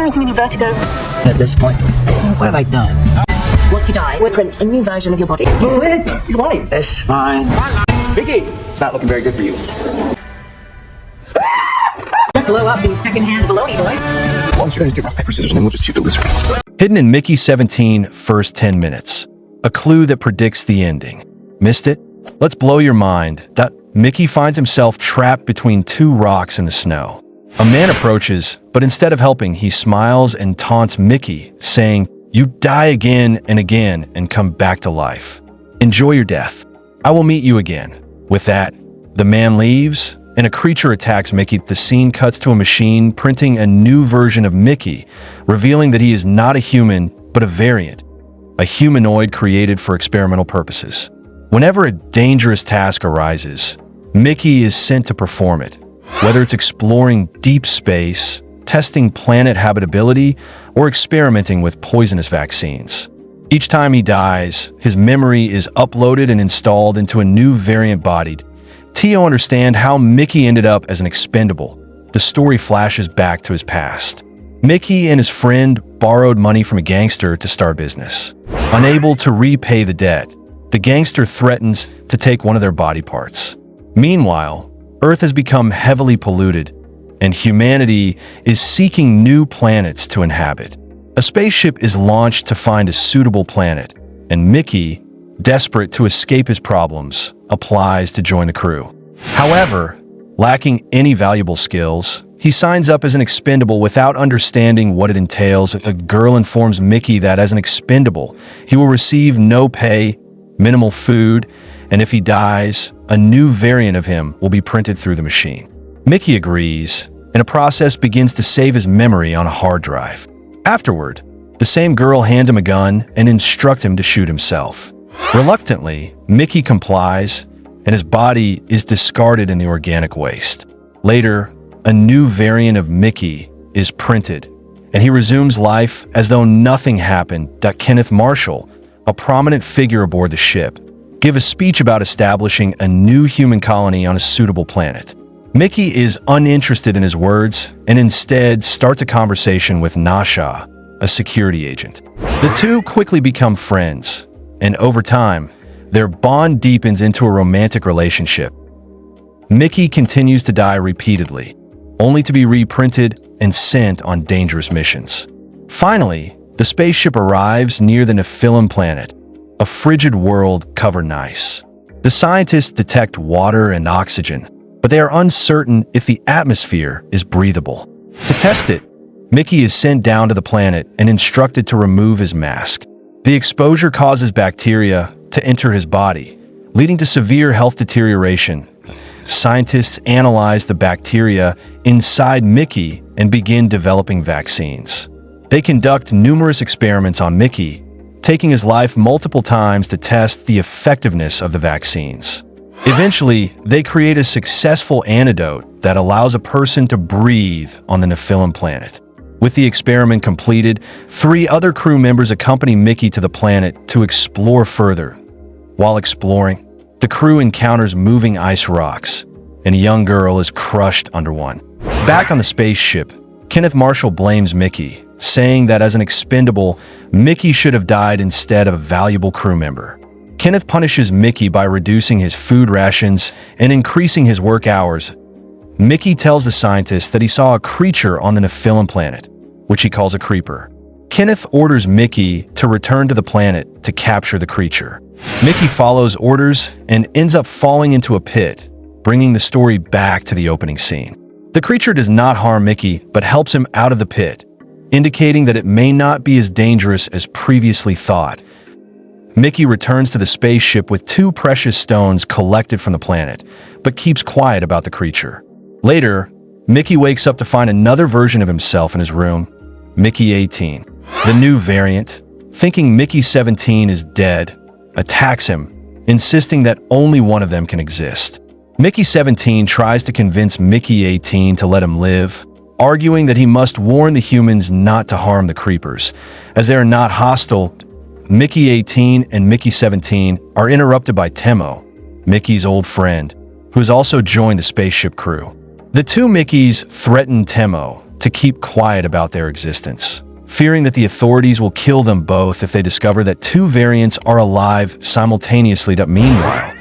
experiencing any vertigo? At this point, what have I done? Once you die, we'll print a new version of your body. He's alive. That's fine. Vicky, it's not looking very good for you. Let's blow up these second-hand baloney boys. Why don't you guys do rock, paper, scissors, and then we'll just shoot the lizard. Hidden in Mickey 17 first 10 minutes. A clue that predicts the ending. Missed it? Let's blow your mind. Mickey finds himself trapped between two rocks in the snow. A man approaches, but instead of helping, he smiles and taunts Mickey, saying, "You die again and come back to life. Enjoy your death. I will meet you again." With that, the man leaves, and a creature attacks Mickey. The scene cuts to a machine printing a new version of Mickey, revealing that he is not a human, but a variant, a humanoid created for experimental purposes. Whenever a dangerous task arises, Mickey is sent to perform it, whether it's exploring deep space, testing planet habitability, or experimenting with poisonous vaccines. Each time he dies, his memory is uploaded and installed into a new variant body. Tio understands how Mickey ended up as an expendable. The story flashes back to his past. Mickey and his friend borrowed money from a gangster to start business. Unable to repay the debt, the gangster threatens to take one of their body parts. Meanwhile, Earth has become heavily polluted, and humanity is seeking new planets to inhabit. A spaceship is launched to find a suitable planet, and Mickey, desperate to escape his problems, applies to join the crew. However, lacking any valuable skills, he signs up as an expendable without understanding what it entails. A girl informs Mickey that as an expendable, he will receive no pay, minimal food, and if he dies, a new variant of him will be printed through the machine. Mickey agrees, and a process begins to save his memory on a hard drive. Afterward, the same girl hands him a gun and instructs him to shoot himself. Reluctantly, Mickey complies, and his body is discarded in the organic waste. Later, a new variant of Mickey is printed, and he resumes life as though nothing happened. Kenneth Marshall, a prominent figure aboard the ship, gives a speech about establishing a new human colony on a suitable planet. Mickey is uninterested in his words and instead starts a conversation with Nasha, a security agent. The two quickly become friends, and over time, their bond deepens into a romantic relationship. Mickey continues to die repeatedly, only to be reprinted and sent on dangerous missions. Finally, the spaceship arrives near the Nephilim planet, a frigid world covered in ice. The scientists detect water and oxygen, but they are uncertain if the atmosphere is breathable. To test it, Mickey is sent down to the planet and instructed to remove his mask. The exposure causes bacteria to enter his body, leading to severe health deterioration. Scientists analyze the bacteria inside Mickey and begin developing vaccines. They conduct numerous experiments on Mickey, taking his life multiple times to test the effectiveness of the vaccines. Eventually, they create a successful antidote that allows a person to breathe on the Nephilim planet. With the experiment completed, 3 other crew members accompany Mickey to the planet to explore further. While exploring, the crew encounters moving ice rocks, and a young girl is crushed under one. Back on the spaceship, Kenneth Marshall blames Mickey, saying that as an expendable, Mickey should have died instead of a valuable crew member. Kenneth punishes Mickey by reducing his food rations and increasing his work hours. Mickey tells the scientists that he saw a creature on the Nephilim planet, which he calls a creeper. Kenneth orders Mickey to return to the planet to capture the creature. Mickey follows orders and ends up falling into a pit, bringing the story back to the opening scene. The creature does not harm Mickey, but helps him out of the pit, indicating that it may not be as dangerous as previously thought. Mickey returns to the spaceship with 2 precious stones collected from the planet, but keeps quiet about the creature. Later, Mickey wakes up to find another version of himself in his room, Mickey 18. The new variant, thinking Mickey 17 is dead, attacks him, insisting that only one of them can exist. Mickey 17 tries to convince Mickey 18 to let him live, arguing that he must warn the humans not to harm the creepers, as they are not hostile. Mickey 18 and Mickey 17 are interrupted by Temo, Mickey's old friend, who has also joined the spaceship crew. The 2 Mickeys threaten Temo, to keep quiet about their existence, fearing that the authorities will kill them both if they discover that two variants are alive simultaneously. Meanwhile,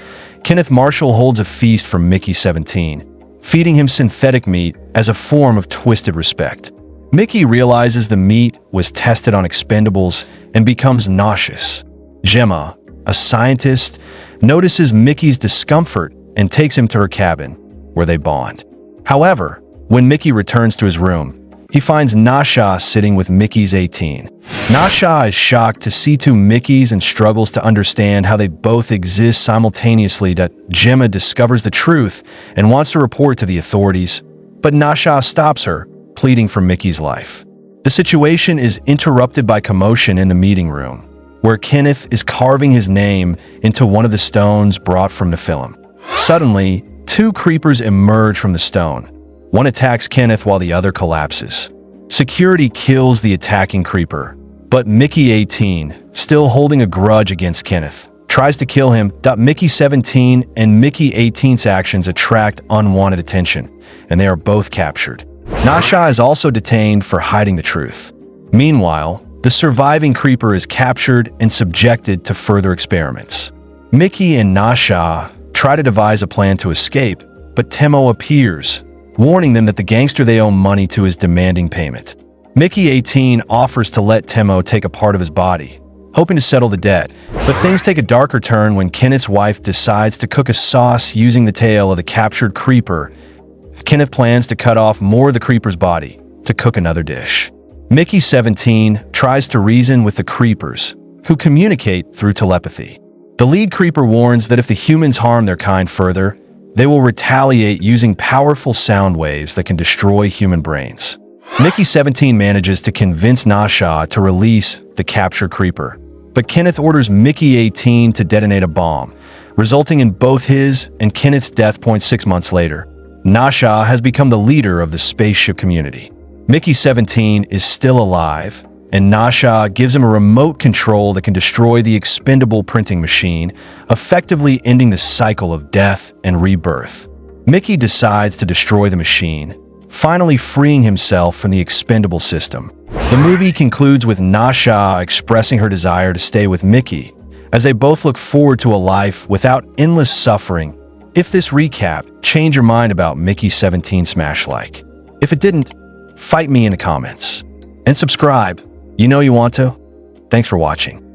Kenneth Marshall holds a feast for Mickey 17, feeding him synthetic meat as a form of twisted respect. Mickey realizes the meat was tested on expendables and becomes nauseous. Gemma, a scientist, notices Mickey's discomfort and takes him to her cabin, where they bond. However, when Mickey returns to his room, he finds Nasha sitting with Mickey's 18. Nasha is shocked to see two Mickeys and struggles to understand how they both exist simultaneously. Gemma discovers the truth and wants to report to the authorities, but Nasha stops her, pleading for Mickey's life. The situation is interrupted by commotion in the meeting room, where Kenneth is carving his name into one of the stones brought from the film. Suddenly, two creepers emerge from the stone. One attacks Kenneth while the other collapses. Security kills the attacking creeper, but Mickey 18, still holding a grudge against Kenneth, tries to kill him. Mickey 17 and Mickey 18's actions attract unwanted attention, and they are both captured. Nasha is also detained for hiding the truth. Meanwhile, the surviving creeper is captured and subjected to further experiments. Mickey and Nasha try to devise a plan to escape, but Temo appears, warning them that the gangster they owe money to is demanding payment. Mickey 18 offers to let Temo take a part of his body, hoping to settle the debt, but things take a darker turn when Kenneth's wife decides to cook a sauce using the tail of the captured creeper. Kenneth plans to cut off more of the creeper's body to cook another dish. Mickey 17 tries to reason with the creepers, who communicate through telepathy. The lead creeper warns that if the humans harm their kind further, they will retaliate using powerful sound waves that can destroy human brains. Mickey 17 manages to convince Nasha to release the captured creeper, but Kenneth orders Mickey 18 to detonate a bomb, resulting in both his and Kenneth's death. 6 months later, Nasha has become the leader of the spaceship community. Mickey 17 is still alive, and Nasha gives him a remote control that can destroy the expendable printing machine, effectively ending the cycle of death and rebirth. Mickey decides to destroy the machine, finally freeing himself from the expendable system. The movie concludes with Nasha expressing her desire to stay with Mickey, as they both look forward to a life without endless suffering. If this recap changed your mind about Mickey 17, smash like. If it didn't, fight me in the comments. And subscribe. You know you want to. Thanks for watching.